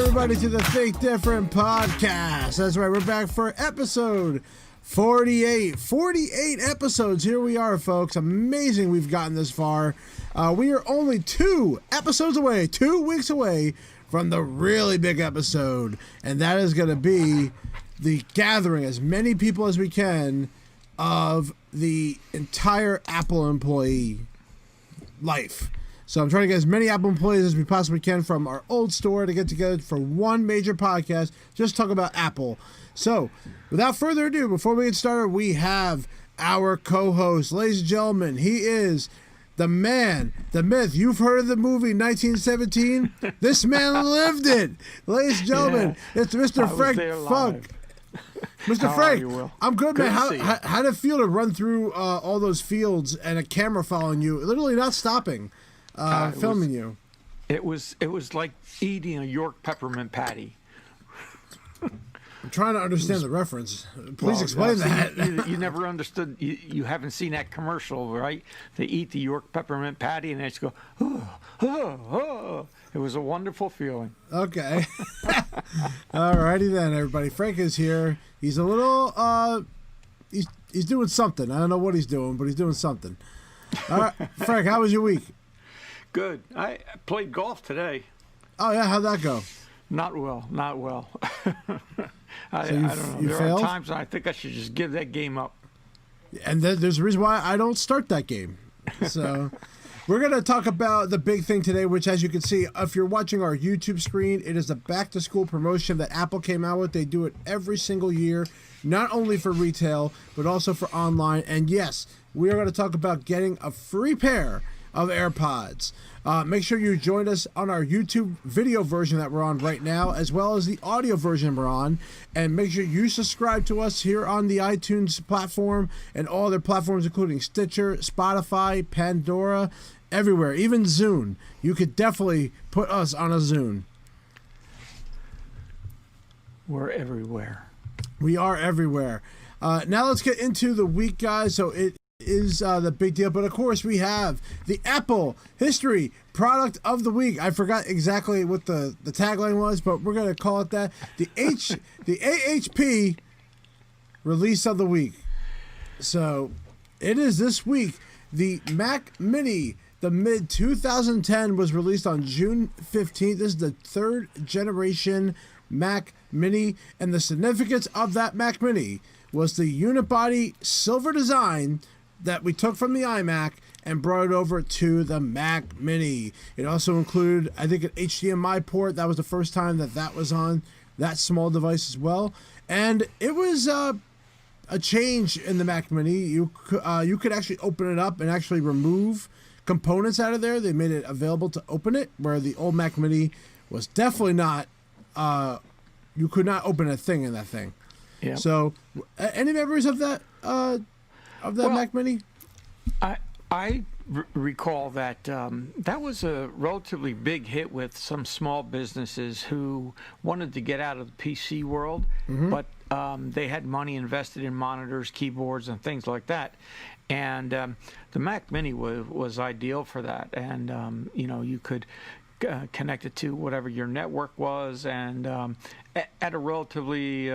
everybody, to the Think Different podcast. That's right, we're back for episode 48. 48 episodes. Here we are, folks. Amazing we've gotten this far. We are only 2 episodes away, 2 weeks away from the really big episode. And that is going to be the gathering as many people as we can of the entire Apple employee life. So I'm trying to get as many Apple employees as we possibly can from our old store to get together for one major podcast, just talk about Apple. So without further ado, before we get started, we have our co-host. Ladies and gentlemen, he is the man, the myth. You've heard of the movie 1917? This man lived it. Ladies and gentlemen, it's Mr. Frank Funk. Mr. Frank, I'm good, man. How did it feel to run through all those fields and a camera following you, literally not stopping? Filming you. It was like eating a York peppermint patty. I'm trying to understand the reference. Please explain that. You never understood. You haven't seen that commercial, right? They eat the York peppermint patty and they just go, oh, oh, oh. It was a wonderful feeling. Okay. All righty then, everybody. Frank is here. He's a little, he's doing something. I don't know what he's doing, but he's doing something. All right, Frank, how was your week? Good. I played golf today. Oh, yeah? How'd that go? Not well. I don't know. You there failed? are times I think I should just give that game up. And there's a reason why I don't start that game. So we're going to talk about the big thing today, which, as you can see, if you're watching our YouTube screen, it is the back-to-school promotion that Apple came out with. They do it every single year, not only for retail, but also for online. And yes, we are going to talk about getting a free pair of AirPods. Make sure you join us on our YouTube video version that we're on right now, as well as the audio version we're on. And make sure you subscribe to us here on the iTunes platform and all other platforms, including Stitcher, Spotify, Pandora, everywhere, even Zune. You could definitely put us on a Zune. We're everywhere. We are everywhere. Now let's get into the week, guys. So it is the big deal, but of course we have the Apple History Product of the Week. I forgot exactly what the tagline was, but we're gonna call it that. The AHP Release of the Week. So it is this week. The Mac Mini, the mid 2010, was released on June 15th. This is the 3rd generation Mac Mini, and the significance of that Mac Mini was the unibody silver design that we took from the iMac and brought it over to the Mac Mini. It also included, I think, an HDMI port. That was the first time that was on that small device as well. And it was a change in the Mac Mini. You could actually open it up and actually remove components out of there. They made it available to open it, where the old Mac Mini was definitely not, you could not open a thing in that thing. Yeah. So, any memories of that? Mac Mini? I recall that that was a relatively big hit with some small businesses who wanted to get out of the PC world, but they had money invested in monitors, keyboards, and things like that. And the Mac Mini was ideal for that. And you could connect it to whatever your network was, and at a relatively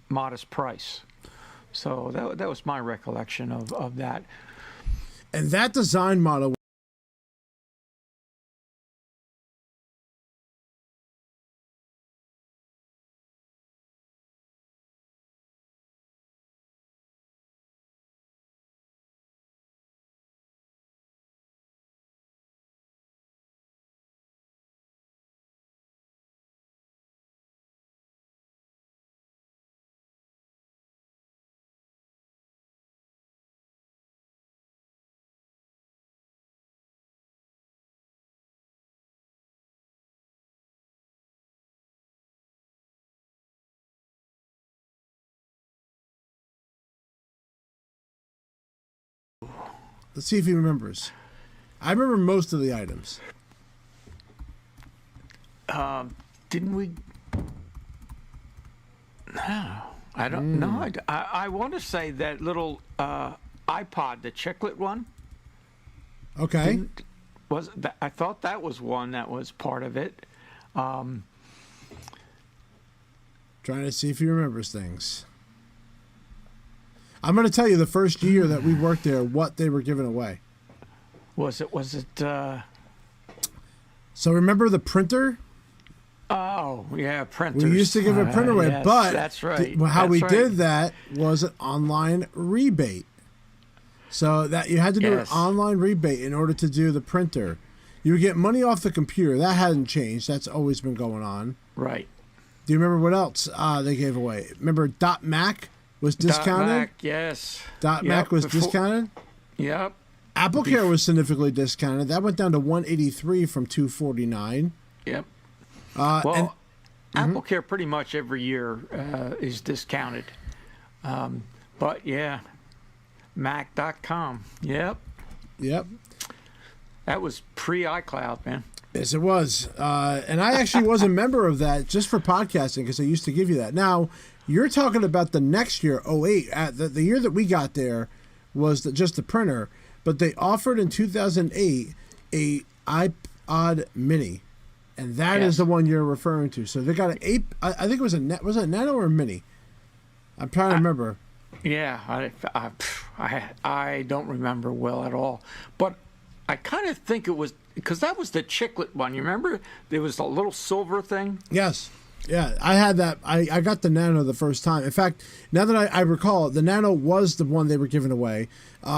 modest price. So that was my recollection of that. And that design model Let's see if he remembers. I remember most of the items. Didn't we? No, I don't know. I want to say that little iPod, the chiclet one. Okay. I thought that was one that was part of it. Trying to see if he remembers things. I'm going to tell you the first year that we worked there, what they were giving away. Was it? So remember the printer? Oh, yeah, printers. We used to give a printer away, yes, but that's right. How we right. did that was an online rebate. So that you had to do an online rebate in order to do the printer. You would get money off the computer. That hadn't changed. That's always been going on. Right. Do you remember what else they gave away? Remember .Mac was discounted? .Mac, yes. .Mac was discounted? Yep. AppleCare was significantly discounted. That went down to $183 from $249. Yep. Well, AppleCare pretty much every year is discounted. But yeah, Mac.com. Yep. Yep. That was pre-iCloud, man. Yes, it was. And I actually was a member of that just for podcasting because they used to give you that. Now, you're talking about the next year, 08. The year that we got there was just the printer, but they offered in 2008 a iPod Mini. And that is the one you're referring to. So they got an 8. I think it was was it a Nano or a Mini? I'm trying to remember. Yeah, I don't remember well at all. But I kind of think it was because that was the chiclet one. You remember? There was a little silver thing. Yes. Yeah, I had that. I got the Nano the first time. In fact, now that I recall, the Nano was the one they were giving away.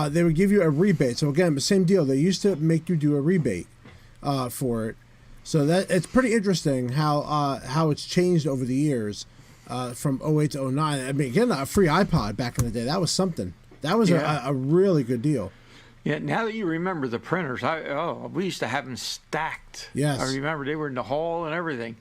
They would give you a rebate. So again, the same deal. They used to make you do a rebate for it. So that it's pretty interesting how it's changed over the years from 08 to 09. I mean, getting a free iPod back in the day, that was something. That was a really good deal. Yeah, now that you remember the printers, we used to have them stacked. Yes. I remember they were in the hall and everything.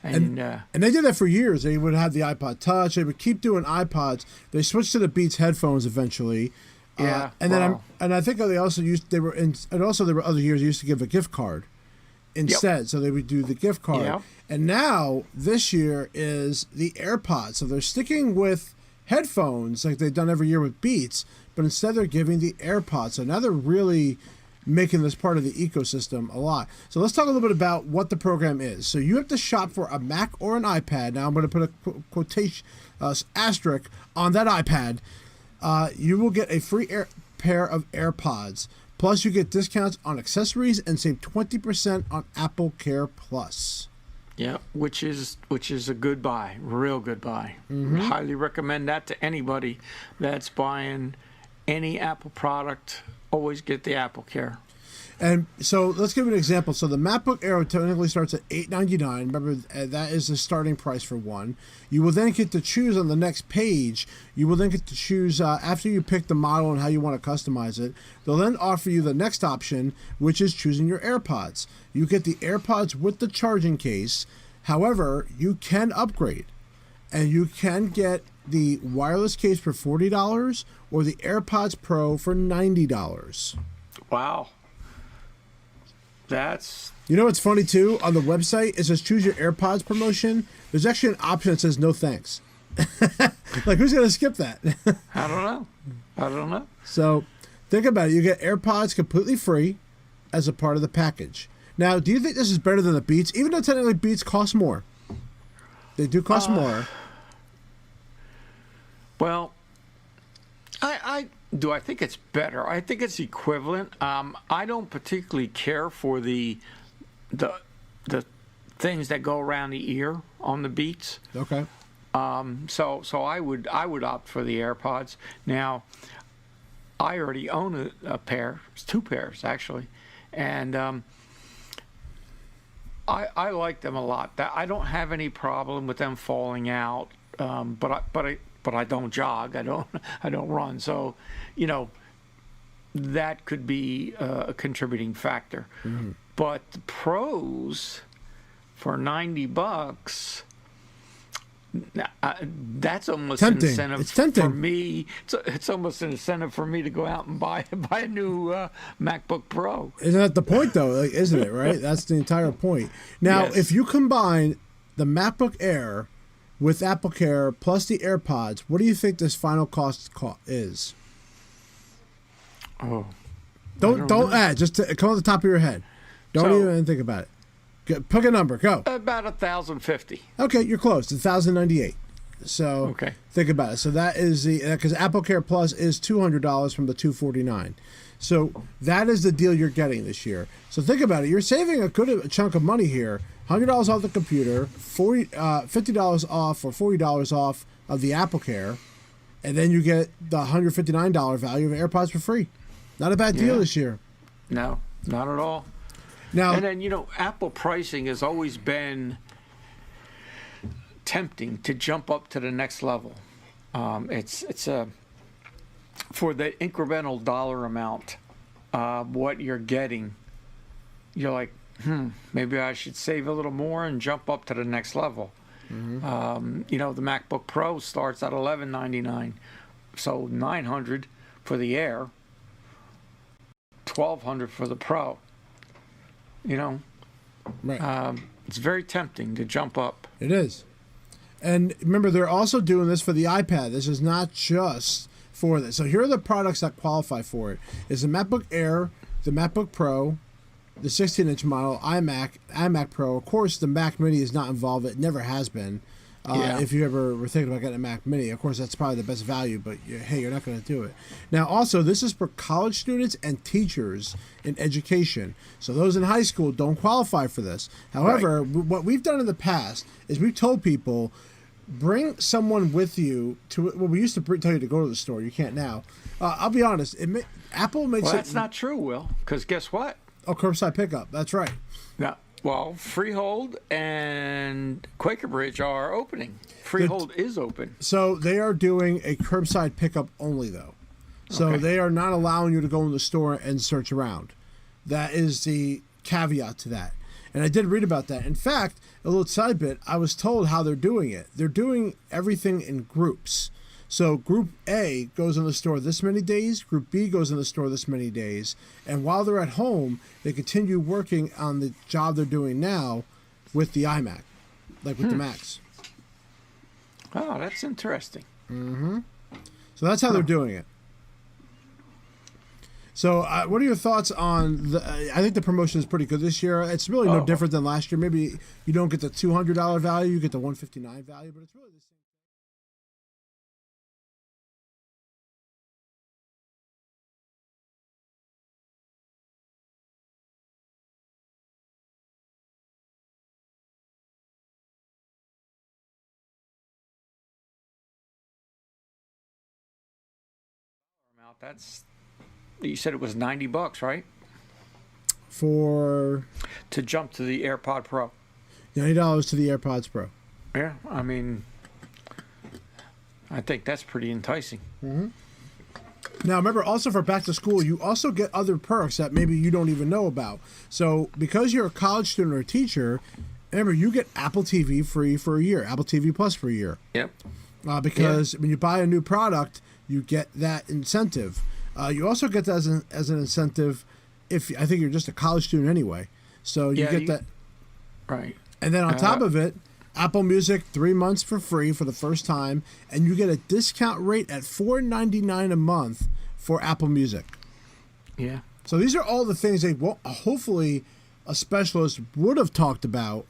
And they did that for years. They would have the iPod Touch. They would keep doing iPods. They switched to the Beats headphones eventually. Yeah. And then I think they also used there were other years they used to give a gift card instead. So they would do the gift card. Yep. And now this year is the AirPods. So they're sticking with headphones like they've done every year with Beats, but instead they're giving the AirPods. So now they're really making this part of the ecosystem a lot. So let's talk a little bit about what the program is. So you have to shop for a Mac or an iPad. Now I'm going to put a quotation asterisk on that iPad. You will get a free pair of AirPods. Plus, you get discounts on accessories and save 20% on AppleCare Plus. Yeah, which is a good buy, real good buy. Mm-hmm. Highly recommend that to anybody that's buying any Apple product. Always get the AppleCare. And so let's give an example. So the MacBook Air technically starts at $899. Remember, that is the starting price for one. You will then get to choose on the next page. You will then get to choose after you pick the model and how you want to customize it. They'll then offer you the next option, which is choosing your AirPods. You get the AirPods with the charging case. However, you can upgrade. And you can get the wireless case for $40 or the AirPods Pro for $90. Wow. That's... You know what's funny, too? On the website, it says choose your AirPods promotion. There's actually an option that says no thanks. Like, who's going to skip that? I don't know. So, think about it. You get AirPods completely free as a part of the package. Now, do you think this is better than the Beats? Even though technically Beats cost more. They do cost more. Well, I think it's better. I think it's equivalent. I don't particularly care for the things that go around the ear on the Beats. Okay. So I would opt for the AirPods. Now, I already own a pair. It's two pairs actually, and I like them a lot. I don't have any problem with them falling out. But I don't jog. I don't run. So, that could be a contributing factor. Mm-hmm. But the pros for $90, that's almost tempting. An incentive it's tempting. For me. It's almost an incentive for me to go out and buy a new MacBook Pro. Isn't that the point, though? Like, isn't it? Right. That's the entire point. Now, yes. If you combine the MacBook Air with AppleCare plus the AirPods, what do you think this final cost is? Oh, don't add. Just come on the top of your head. Don't even think about it. Pick a number. Go. About 1,050. Okay, you're close. 1,098. So Okay. think about it. So that is because Apple Care Plus is $200 from the $249. So that is the deal you're getting this year. So think about it. You're saving a good chunk of money here. $100 off the computer, $50 off or $40 off of the Apple Care, and then you get the $159 value of AirPods for free. Not a bad deal this year. No, not at all. Now, And then, Apple pricing has always been tempting to jump up to the next level. It's for the incremental dollar amount, what you're getting, you're like, maybe I should save a little more and jump up to the next level. The MacBook Pro starts at $1,199, so $900 for the Air, $1,200 for the Pro. right. It's very tempting to jump up. It is. And remember, they're also doing this for the iPad. This is not just for this. So here are the products that qualify for it. It's the MacBook Air, the MacBook Pro, the 16-inch model, iMac Pro. Of course, the Mac Mini is not involved. It never has been. If you ever were thinking about getting a Mac Mini, of course, that's probably the best value, but hey, you're not going to do it. Now, also, this is for college students and teachers in education. So those in high school don't qualify for this. However, what we've done in the past is we've told people, bring someone with you to. Well, we used to tell you to go to the store. You can't now. I'll be honest. Apple makes Well, it. that's not true, Will, because guess what? Oh, curbside pickup. That's right. No. Well, Freehold and Quaker Bridge are opening. Freehold is open. So they are doing a curbside pickup only, though. So Okay. they are not allowing you to go in the store and search around. That is the caveat to that. And I did read about that. In fact, a little side bit, I was told how they're doing it. They're doing everything in groups. So Group A goes in the store this many days, Group B goes in the store this many days, and while they're at home, they continue working on the job they're doing now with the iMac, like with the Macs. Oh, that's interesting. So that's how they're doing it. So what are your thoughts on the... I think the promotion is pretty good this year. It's really no different than last year. Maybe you don't get the $200 value, you get the $159 value, but it's really the same. That's, you said it was $90, right? For To jump to the AirPod Pro. $90 to the AirPods Pro. Yeah, I mean, I think that's pretty enticing. Now, remember, also for back to school, you also get other perks that maybe you don't even know about. So because you're a college student or a teacher, remember, you get Apple TV free for a year, Apple TV Plus for a year. Yep. Because when you buy a new product, you get that incentive. You also get that as an incentive if I think you're just a college student anyway. So you get that. Right. And then on top of it, Apple Music 3 months for free for the first time, and you get a discount rate at $4.99 a month for Apple Music. Yeah. So these are all the things they hopefully a specialist would have talked about,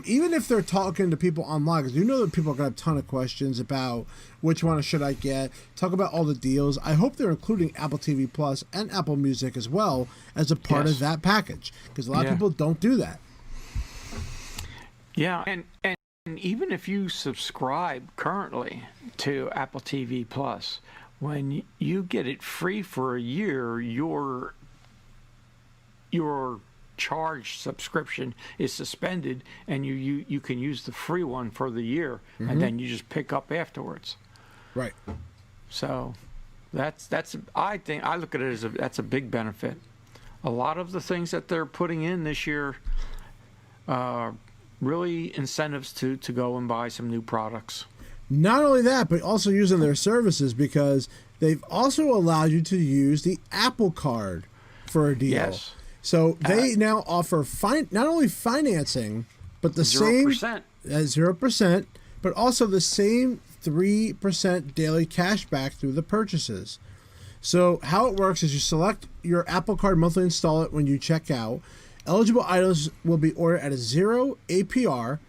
even if they're talking to people online, because you know that people are going to have a ton of questions about which one should I get, talk about all the deals. I hope they're including Apple TV Plus and Apple Music as well as a part of that package, because a lot of people don't do that. Yeah, and even if you subscribe currently to Apple TV Plus, when you get it free for a year, your charged subscription is suspended, and you can use the free one for the year, and then you just pick up afterwards. Right. So that's I think I look at it as that's a big benefit. A lot of the things that they're putting in this year really incentives to go and buy some new products. Not only that, but also using their services, because they've also allowed you to use the Apple Card for a deal. Yes. So they now offer not only financing, but the 0%. same 0%, but also the same 3% daily cash back through the purchases. So how it works is you select your Apple Card monthly installment when you check out. Eligible items will be ordered at a 0 APR,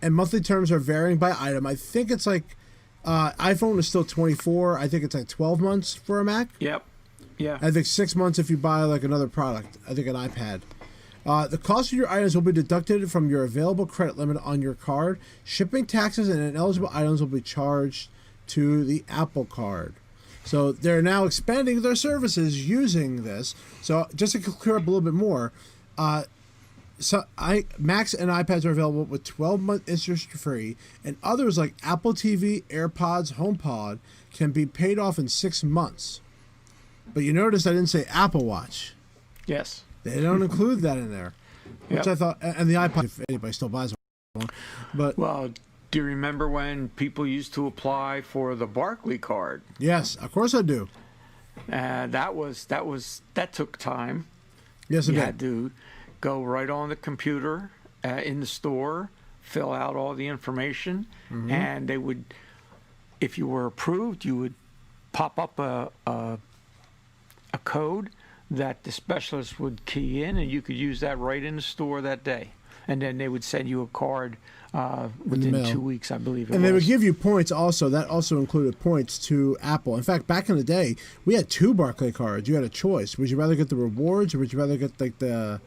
and monthly terms are varying by item. I think it's like iPhone is still 24. I think it's like 12 months for a Mac. Yep. Yeah. I think 6 months if you buy like another product. I think an iPad. The cost of your items will be deducted from your available credit limit on your card. Shipping taxes and ineligible items will be charged to the Apple Card. So they're now expanding their services using this. So just to clear up a little bit more, Macs and iPads are available with 12-month interest-free, and others like Apple TV, AirPods, HomePod can be paid off in 6 months. But you notice I didn't say Apple Watch. Yes. They don't include that in there, which I thought, and the iPod, if anybody still buys one. But well, do you remember when people used to apply for the Barclaycard? Yes, of course I do. That took time. Yes, it You did. had to go right on the computer in the store, fill out all the information, and they would, if you were approved, you would pop up a code that the specialist would key in, and you could use that right in the store that day. And then they would send you a card within 2 weeks, I believe it was. And they would give you points also. That also included points to Apple. In fact, back in the day, we had 2 Barclaycards. You had a choice. Would you rather get the rewards, or would you rather get like the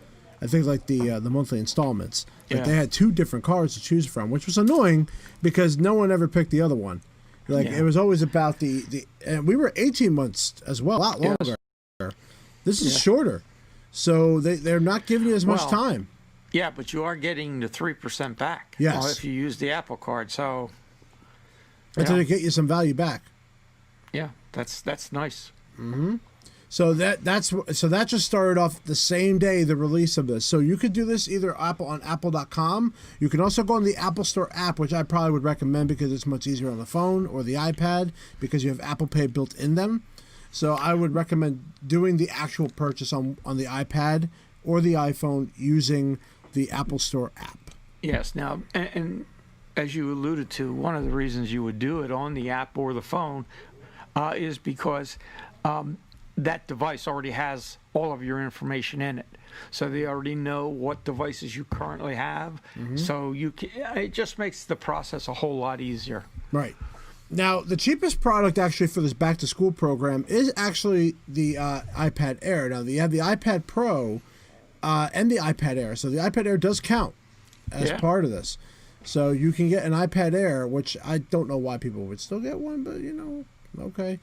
monthly installments? Like they had 2 different cards to choose from, which was annoying because no one ever picked the other one. Like it was always about and we were 18 months as well, a lot longer. Yes. This is shorter, so they're not giving you as much time. Yeah, but you are getting the 3% back. Yes. If you use the Apple Card, so Until they get you some value back. Yeah, that's nice. So that just started off the same day the release of this. So you could do this either on Apple.com. You can also go on the Apple Store app, which I probably would recommend because it's much easier on the phone or the iPad because you have Apple Pay built in them. So I would recommend doing the actual purchase on the iPad or the iPhone using the Apple Store app. Yes. Now, and as you alluded to, one of the reasons you would do it on the app or the phone is because that device already has all of your information in it. So they already know what devices you currently have. So it just makes the process a whole lot easier. Right. Now, the cheapest product actually for this back-to-school program is actually the iPad Air. Now, you have the iPad Pro and the iPad Air. So the iPad Air does count as part of this. So you can get an iPad Air, which I don't know why people would still get one, but, okay.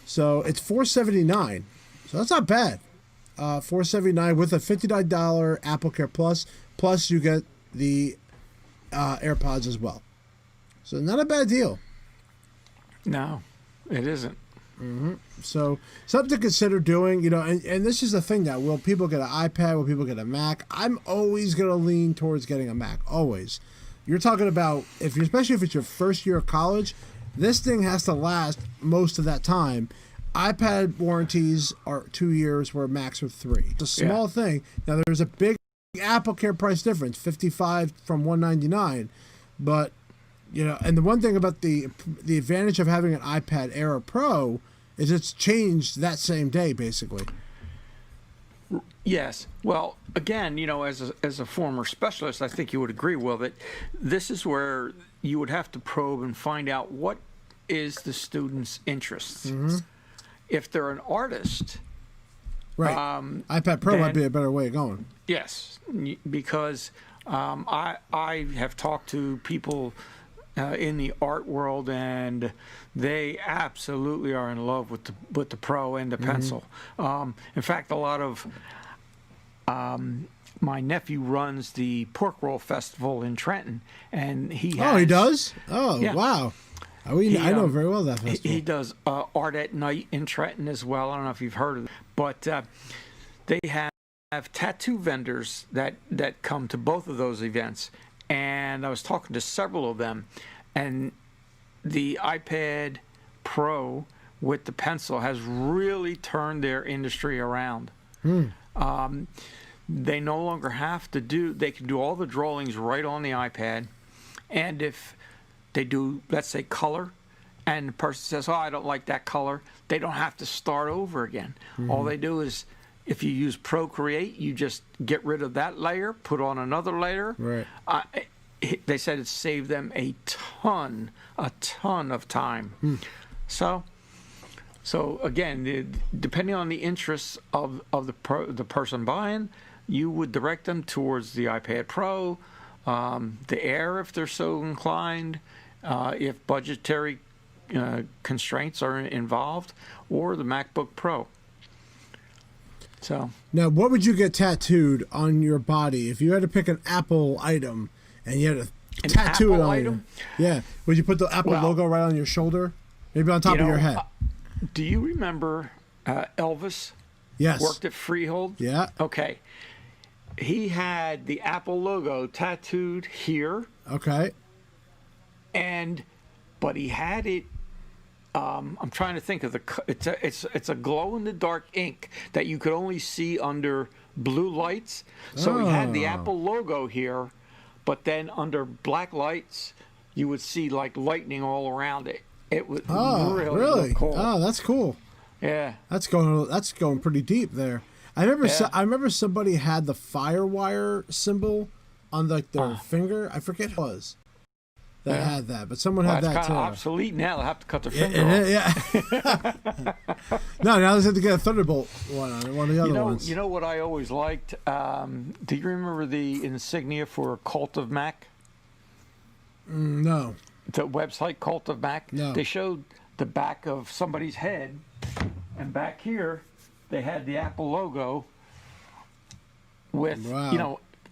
So it's $479. So that's not bad. $479 with a $59 Apple Care Plus. Plus you get the AirPods as well. So not a bad deal. No, it isn't. So something to consider doing, and this is the thing now. Will people get an iPad? Will people get a Mac? I'm always going to lean towards getting a Mac. Always. You're talking about, especially if it's your first year of college, this thing has to last most of that time. iPad warranties are 2 years where Macs are 3. It's a small thing. Now, there's a big Apple Care price difference, $55 from $199. But, and the one thing about the advantage of having an iPad Air or Pro is it's changed that same day, basically. Yes. Well, again, as a former specialist, I think you would agree, Will, that this is where you would have to probe and find out what is the student's interests. If they're an artist, right? iPad Pro might be a better way of going. Yes, because I have talked to people in the art world, and they absolutely are in love with the Pro and the pencil. In fact, a lot of my nephew runs the Pork Roll Festival in Trenton, and he has, he does? Oh, yeah. Wow. I know very well that festival. He does Art at Night in Trenton as well. I don't know if you've heard of it, but they have tattoo vendors that come to both of those events. And I was talking to several of them, and the iPad Pro with the pencil has really turned their industry around. They no longer have to they can do all the drawings right on the iPad. And if they do, let's say, color, and the person says, I don't like that color, they don't have to start over again. All they do is if you use Procreate, you just get rid of that layer, put on another layer. Right. They said it saved them a ton of time. So again, depending on the interests of the person buying, you would direct them towards the iPad Pro, the Air if they're so inclined, if budgetary constraints are involved, or the MacBook Pro. So now, what would you get tattooed on your body if you had to pick an Apple item and you had to tattoo it on item? you? Yeah, would you put the Apple logo right on your shoulder, maybe on top of your head? Do you remember Elvis? Yes. Worked at Freehold. Yeah. Okay. He had the Apple logo tattooed here. Okay. But he had it. I'm trying to think of it's a glow in the dark ink that you could only see under blue lights. So he had the Apple logo here, but then under black lights, you would see like lightning all around it. It was really cool. Oh, that's cool. Yeah, that's going pretty deep there. I remember somebody had the Firewire symbol on like their finger. I forget who it was that had that, but someone had that too. It's kind of obsolete now. They'll have to cut their finger off. Yeah. No, now they have to get a Thunderbolt one on it, one of the other ones. You know what I always liked? Do you remember the insignia for Cult of Mac? No. The website Cult of Mac? No. They showed the back of somebody's head, and back here they had the Apple logo with,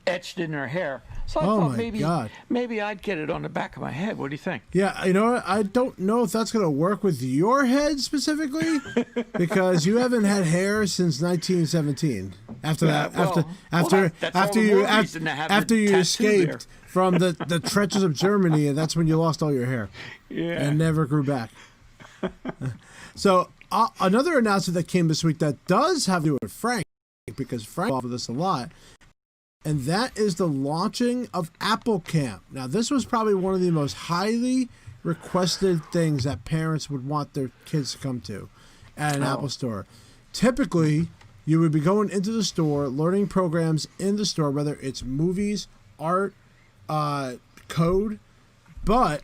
etched in their hair. So I thought maybe I'd get it on the back of my head. What do you think? Yeah, you know what? I don't know if that's going to work with your head specifically because you haven't had hair since 1917. After you escaped from the trenches of Germany, and that's when you lost all your hair. Yeah. And never grew back. So another announcement that came this week that does have to do with Frank, because Frank involved with this a lot, and that is the launching of Apple Camp. Now, this was probably one of the most highly requested things that parents would want their kids to come to at an Apple store. Typically, you would be going into the store, learning programs in the store, whether it's movies, art, code, but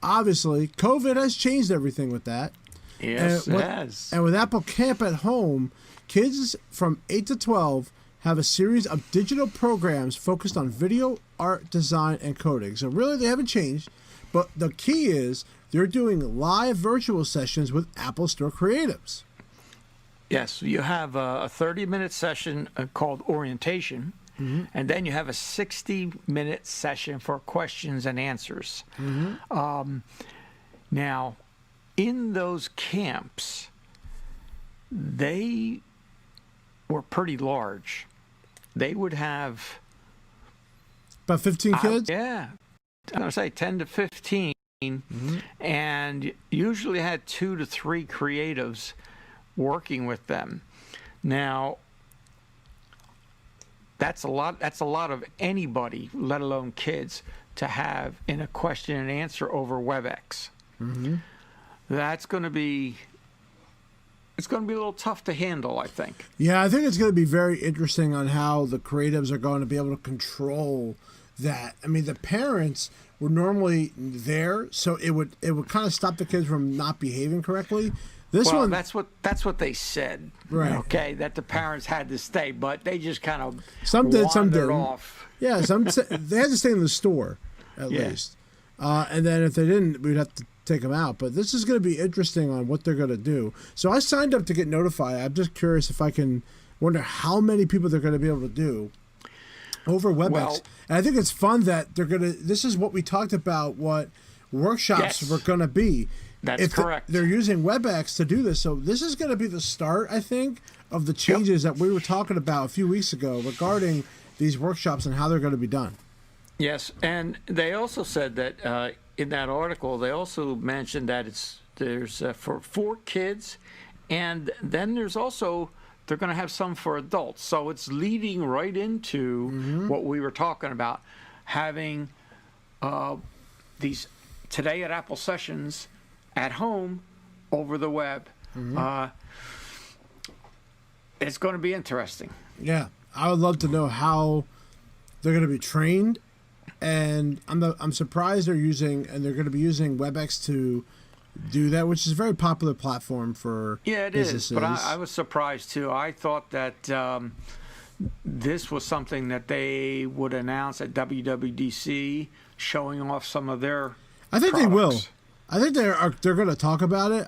obviously, COVID has changed everything with that. Yes, it has. And with Apple Camp at Home, kids from 8 to 12 have a series of digital programs focused on video, art, design, and coding. So really, they haven't changed. But the key is they're doing live virtual sessions with Apple Store creatives. Yes, you have a 30-minute session called orientation, and then you have a 60-minute session for questions and answers. Now, in those camps, they were pretty large. They would have about 15 kids? Yeah. I'm going to say 10 to 15, and usually had 2 to 3 creatives working with them. Now, that's a lot of anybody, let alone kids, to have in a question and answer over WebEx. That's going to be... It's going to be a little tough to handle, I think. Yeah, I think it's going to be very interesting on how the creatives are going to be able to control that. I mean, the parents were normally there, so it would kind of stop the kids from not behaving correctly. That's what they said. Right. Okay, that the parents had to stay, but they just kind of some didn't. Off. Yeah, they had to stay in the store at least, and then if they didn't, we'd have to take them out. But this is going to be interesting on what they're going to do. So I signed up to get notified. I'm just curious if I can wonder how many people they're going to be able to do over WebEx. And I think it's fun that they're going to. This is what we talked about. What workshops were going to be. That's correct. They're using WebEx to do this. So this is going to be the start, I think, of the changes that we were talking about a few weeks ago regarding these workshops and how they're going to be done. Yes, and they also said that in that article, they also mentioned that there's for 4 kids, and then there's also they're going to have some for adults. So it's leading right into what we were talking about, having these Today at Apple sessions at home over the web. it's going to be interesting. Yeah, I would love to know how they're going to be trained, and I'm surprised they're going to be using WebEx to do that, which is a very popular platform for businesses. But I was surprised too. I thought that this was something that they would announce at WWDC, showing off some of their. I think products. they will. I think they're going to talk about it.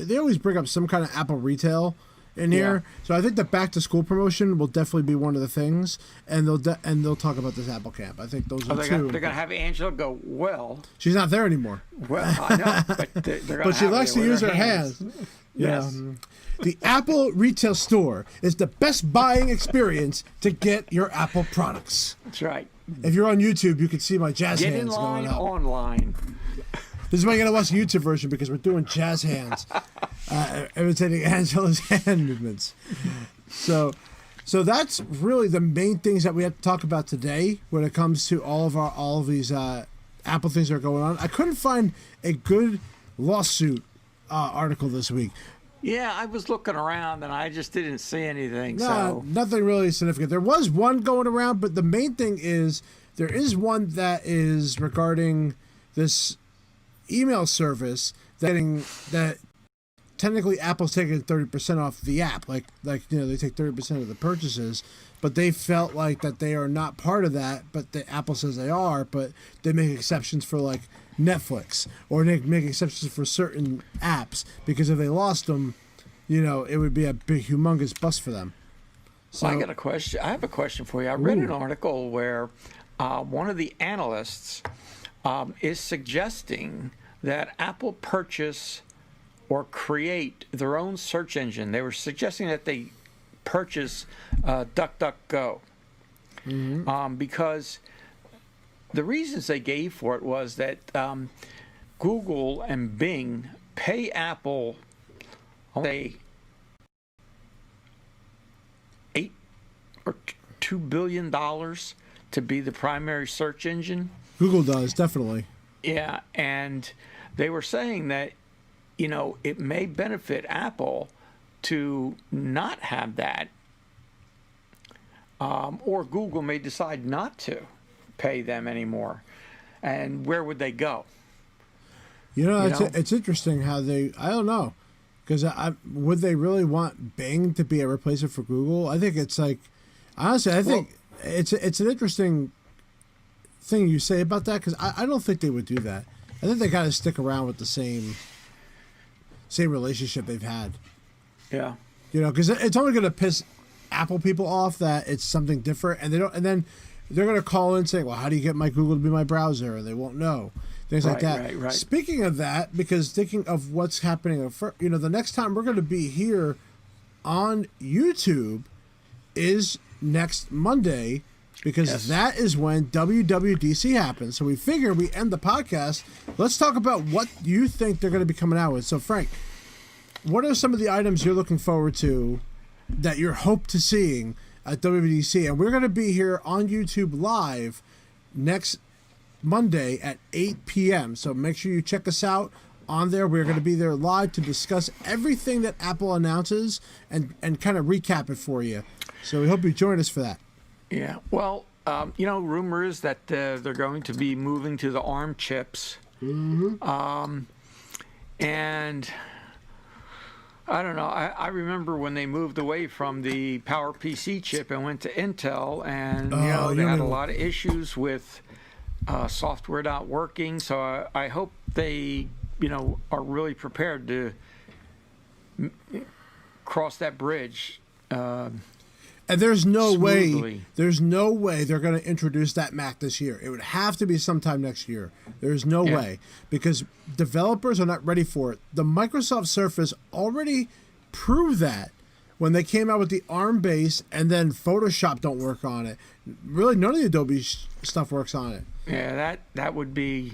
They always bring up some kind of Apple retail in here, so I think the back to school promotion will definitely be one of the things, and they'll talk about this Apple Camp. I think those are two. They're going to have Angela go. Well, she's not there anymore. Well, I know, but they're going to. But she likes to use her hands. Yes. The Apple retail store is the best buying experience to get your Apple products. That's right. If you're on YouTube, you can see my jazz Get hands in line going up. Online. This is why you gotta watch the YouTube version, because we're doing jazz hands, imitating Angela's hand movements. So that's really the main things that we have to talk about today when it comes to all of these Apple things that are going on. I couldn't find a good lawsuit article this week. Yeah, I was looking around and I just didn't see anything. No, nothing really significant. There was one going around, but the main thing is there is one that is regarding this email service that technically Apple's taking 30% off the app, like they take 30% of the purchases, but they felt like that they are not part of that, but Apple says they are, but they make exceptions for like Netflix, or they make exceptions for certain apps, because if they lost them, it would be a big humongous bust for them. So I got a question. I have a question for you. I read an article where one of the analysts is suggesting that Apple purchase or create their own search engine. They were suggesting that they purchase DuckDuckGo because the reasons they gave for it was that Google and Bing pay Apple, say, $8 or $2 billion to be the primary search engine. Google does, definitely. Yeah, and they were saying that, it may benefit Apple to not have that, or Google may decide not to pay them anymore. And where would they go? It's interesting how I don't know, because would they really want Bing to be a replacement for Google? I think it's like, honestly, I think it's an interesting thing you say about that, because I don't think they would do that. I think they got to stick around with the same relationship they've had. Yeah. Because it's only going to piss Apple people off that it's something different, and then they're going to call in saying, well, how do you get my Google to be my browser? And they won't know. Things like that. Right. Speaking of that, because thinking of what's happening, the next time we're going to be here on YouTube is next Monday, because that is when WWDC happens. So we figure we end the podcast. Let's talk about what you think they're going to be coming out with. So, Frank, what are some of the items you're looking forward to that you're hope to seeing at WWDC? And we're going to be here on YouTube live next Monday at 8 p.m. So make sure you check us out on there. We're going to be there live to discuss everything that Apple announces and kind of recap it for you. So we hope you join us for that. Yeah. Well, rumor is that they're going to be moving to the ARM chips. Mm-hmm. And I don't know. I remember when they moved away from the PowerPC chip and went to Intel, and they had a lot of issues with software not working. So I hope they, are really prepared to cross that bridge. And there's no smoothly. way they're going to introduce that Mac this year. It would have to be sometime next year. There's no way, because developers are not ready for it. The Microsoft Surface already proved that when they came out with the ARM base, and then Photoshop don't work on it. Really, none of the Adobe stuff works on it. Yeah, that would be,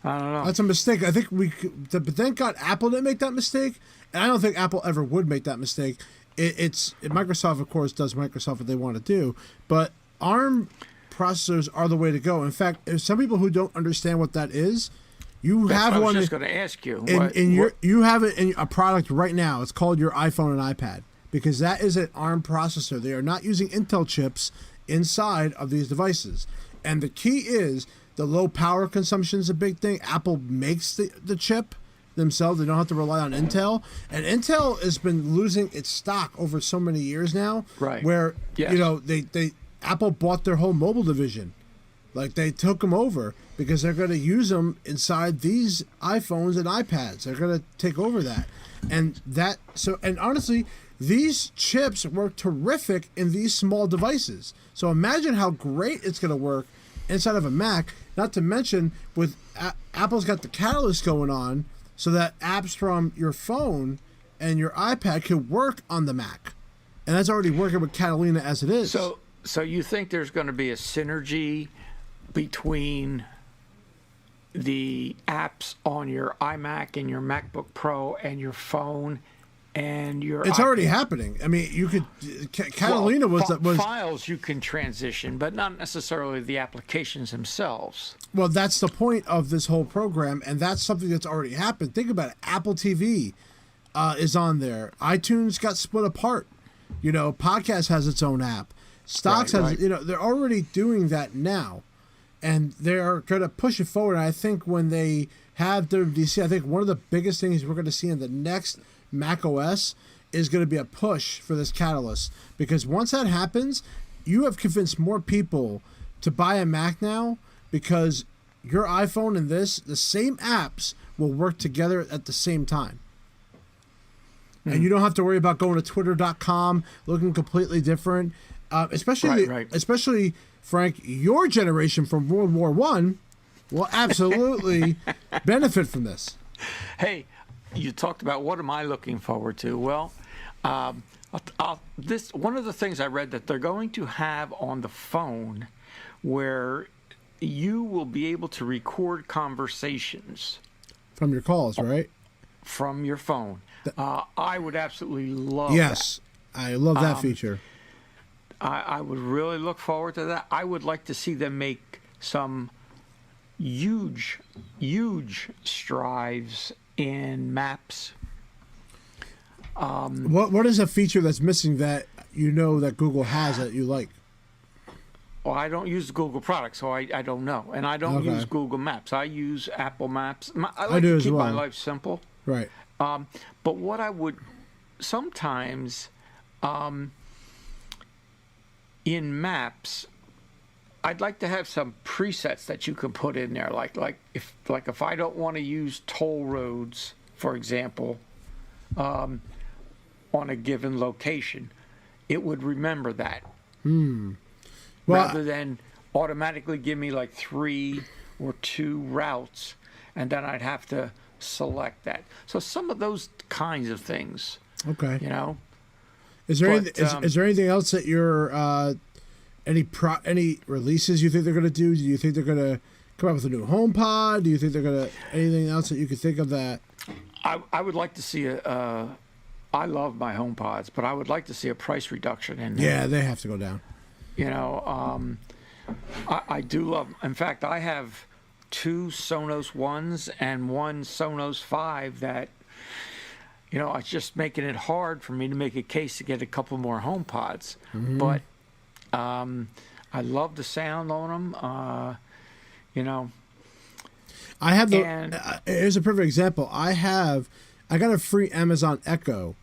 I don't know. That's a mistake. I think but thank God Apple didn't make that mistake, and I don't think Apple ever would make that mistake. Microsoft, of course, does Microsoft what they want to do, but ARM processors are the way to go. In fact, there's some people who don't understand what that is. That's have one. I was just going to ask you. You have it in a product right now. It's called your iPhone and iPad. because that is an ARM processor. They are not using Intel chips inside of these devices. And the key is the low power consumption is a big thing. Apple makes the chip themselves. They don't have to rely on Intel. And Intel has been losing its stock over so many years now. Right. Where, Yes. you know, Apple bought their whole mobile division. Like, they took them over because they're going to use them inside these iPhones and iPads. They're going to take over that. And honestly, these chips work terrific in these small devices. So imagine how great it's going to work inside of a Mac. Not to mention, with Apple's got the Catalyst going on, so that apps from your phone and your iPad can work on the Mac. And that's already working with Catalina as it is. So you think there's going to be a synergy between the apps on your iMac and your MacBook Pro and your phone and your It's already happening. I mean, you could Catalina was files you can transition, but not necessarily the applications themselves. Well, that's the point of this whole program, and that's something that's already happened. Think about it. Apple TV is on there. iTunes got split apart. You know, Podcast has its own app. Stocks has, you know, they're already doing that now. And they're going to push it forward. And I think when they have WWDC, I think one of the biggest things we're going to see in the next Mac OS is going to be a push for this Catalyst. Because once that happens, you have convinced more people to buy a Mac now, because your iPhone and the same apps will work together at the same time. And you don't have to worry about going to twitter.com looking completely different. Especially, Frank, your generation from World War I will absolutely benefit from this. Hey, you talked about what am I looking forward to? Well, one of the things I read that they're going to have on the phone where you will be able to record conversations from your calls, right? From your phone. I would absolutely love that. I love that feature. I would really look forward to that. I would like to see them make some huge strides in maps. What is a feature that's missing that you know that Google has that you like? Well, I don't use Google products, so I don't know. And I don't use Google Maps. I use Apple Maps. I like to keep my life simple. Right. But what I would sometimes... in Maps, I'd like to have some presets that you can put in there, like if I don't want to use toll roads, for example, on a given location, it would remember that. Rather than automatically give me like 3 or 2 routes, and then I'd have to select that. So some of those kinds of things. Okay. You know. Is there anything else that you're any releases you think they're going to do? Do you think they're going to come up with a new HomePod? Do you think they're going to anything else that you could think of that? I would like to see I love my HomePods, but I would like to see a price reduction in there. Yeah, they have to go down. You know, I do love. In fact, I have 2 Sonos 1s and 1 Sonos 5 that. You know, it's just making it hard for me to make a case to get a couple more HomePods. But I love the sound on them. You know. I have here's a perfect example. I got a free Amazon Echo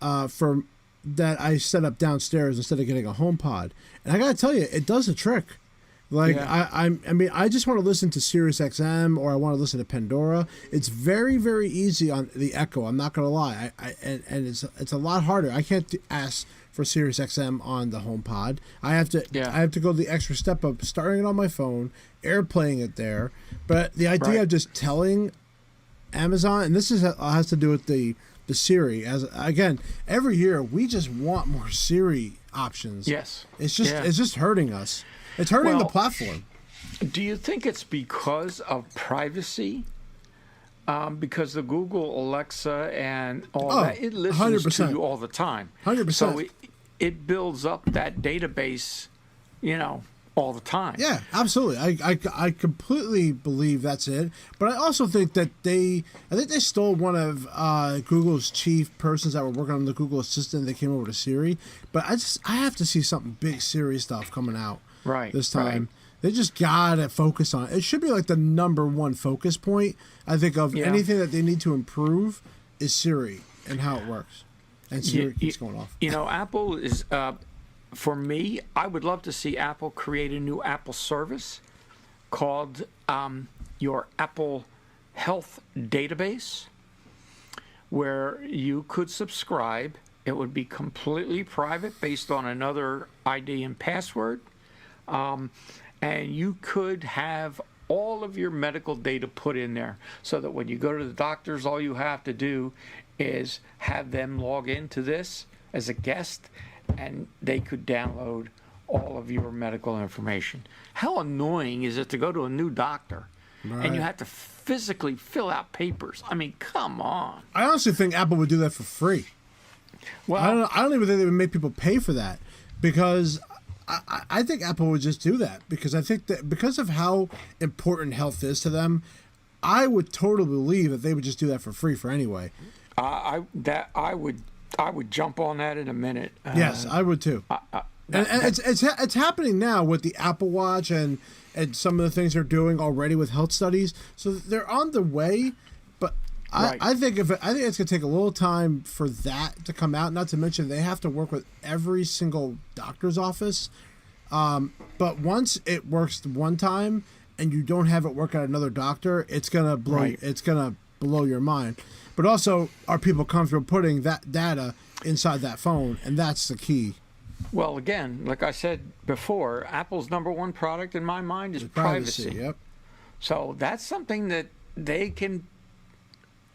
that I set up downstairs instead of getting a HomePod. And I got to tell you, it does a trick. Like, yeah. I just want to listen to Sirius XM or I want to listen to Pandora. It's very, very easy on the Echo. I'm not going to lie. And it's a lot harder. I can't ask for Sirius XM on the HomePod. I have to go the extra step of starting it on my phone, airplaying it there. But the idea of just telling Amazon, and this has to do with the Siri. Again, every year we just want more Siri options. Yes. It's just hurting us. It's hurting the platform. Do you think it's because of privacy? Because the Google Alexa and all that, it listens 100%. To you all the time. 100%. So it builds up that database, you know, all the time. Yeah, absolutely. I completely believe that's it. But I also think that I think they stole one of Google's chief persons that were working on the Google Assistant. They came over to Siri. But I have to see something big Siri stuff coming out this time. Right. They just gotta focus on it. It should be like the number one focus point, I think, of anything that they need to improve is Siri and how it works. And Siri keeps going off. Apple is... For me, I would love to see Apple create a new Apple service called your Apple Health Database, where you could subscribe. It would be completely private based on another ID and password. And you could have all of your medical data put in there so that when you go to the doctors, all you have to do is have them log into this as a guest, and they could download all of your medical information. How annoying is it to go to a new doctor and you have to physically fill out papers? I mean, come on. I honestly think Apple would do that for free. Well, I don't even think they would make people pay for that, because I think Apple would just do that, because I think that because of how important health is to them, I would totally believe that they would just do that for free for anyway. I would jump on that in a minute. Yes, I would too. And it's happening now with the Apple Watch and some of the things they're doing already with health studies. So they're on the way, but I think it's going to take a little time for that to come out. Not to mention they have to work with every single doctor's office. But once it works one time and you don't have it work at another doctor, it's gonna blow. Right. It's gonna blow your mind. But also, are people comfortable putting that data inside that phone? And that's the key. Well, again, like I said before, Apple's number one product in my mind is privacy. Yep. So that's something that they can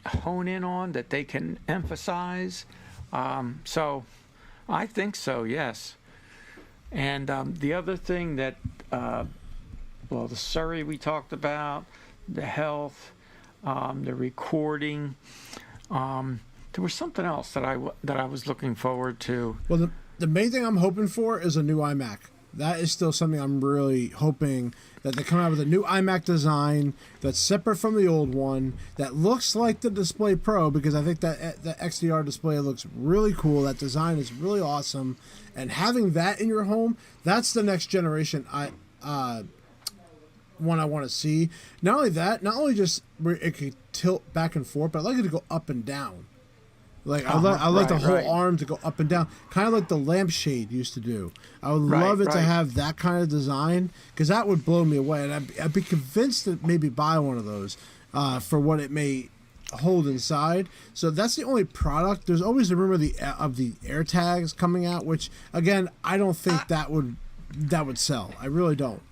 hone in on, that they can emphasize. So I think so, yes. And the other thing that, the Surrey we talked about, the health, the recording. There was something else that I was looking forward to. Well, the main thing I'm hoping for is a new iMac. That is still something I'm really hoping that they come out with a new iMac design that's separate from the old one, that looks like the Display Pro, because I think that the XDR display looks really cool. That design is really awesome. And having that in your home, that's the next generation one I want to see. Not only that, not only just where it could tilt back and forth, but I like it to go up and down. Like I like the whole arm to go up and down, kind of like the lampshade used to do. I would love it to have that kind of design, because that would blow me away, and I'd be convinced to maybe buy one of those for what it may hold inside. So that's the only product. There's always the rumor of the AirTags coming out, which again I don't think that would sell. I really don't.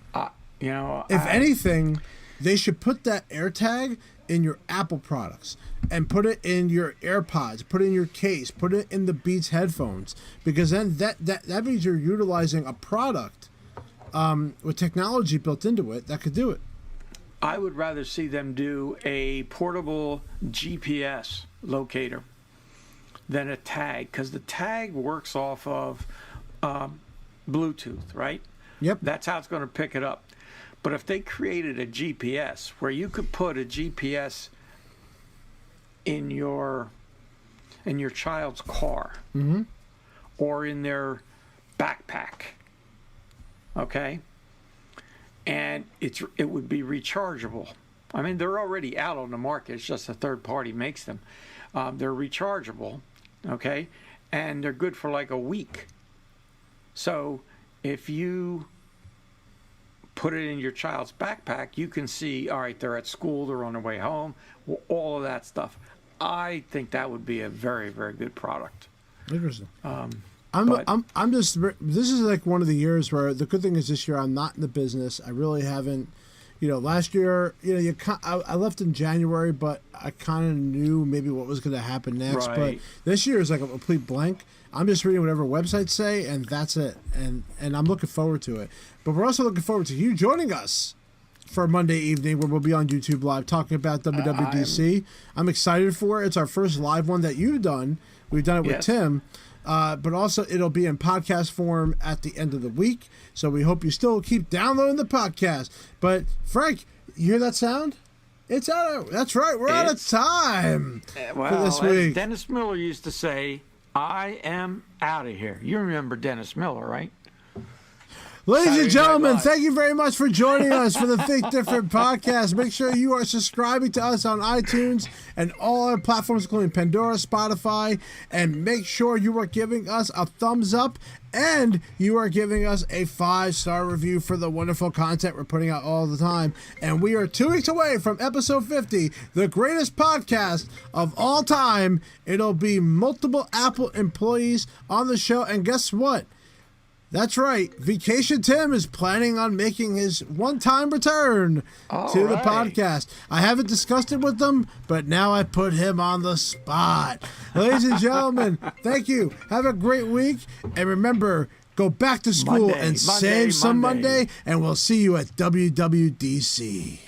If anything, they should put that AirTag in your Apple products and put it in your AirPods, put it in your case, put it in the Beats headphones, because then that means you're utilizing a product with technology built into it that could do it. I would rather see them do a portable GPS locator than a tag, because the tag works off of Bluetooth, right? Yep. That's how it's going to pick it up. But if they created a GPS where you could put a GPS in your child's car, mm-hmm. or in their backpack, okay, and it would be rechargeable. I mean, they're already out on the market. It's just a third party makes them. They're rechargeable, okay, and they're good for like a week. So if you put it in your child's backpack, you can see, all right, they're at school, they're on their way home, all of that stuff. I think that would be a very, very good product. This is like one of the years where the good thing is this year I'm not in the business. I really haven't, last year, I left in January, but I kind of knew maybe what was going to happen next. Right. But this year is like a complete blank. I'm just reading whatever websites say, and that's it. And I'm looking forward to it. But we're also looking forward to you joining us for Monday evening, where we'll be on YouTube Live talking about WWDC. I'm excited for it. It's our first live one that you've done We've done it with Yes. Tim. But also it'll be in podcast form at the end of the week. So we hope you still keep downloading the podcast. But Frank, you hear that sound? It's out. That's right. We're out of time for this week. As Dennis Miller used to say, I am out of here. You remember Dennis Miller, right? Ladies and Saturday gentlemen, Night Live. thank you very much for joining us for the Think Different podcast. Make sure you are subscribing to us on iTunes and all our platforms, including Pandora, Spotify, and make sure you are giving us a thumbs up and you are giving us a 5-star review for the wonderful content we're putting out all the time. And we are 2 weeks away from episode 50, the greatest podcast of all time. It'll be multiple Apple employees on the show. And guess what? That's right. Vacation Tim is planning on making his one-time return to the podcast. I haven't discussed it with them, but now I put him on the spot. Ladies and gentlemen, thank you. Have a great week. And remember, go back to school and save some Monday. And we'll see you at WWDC.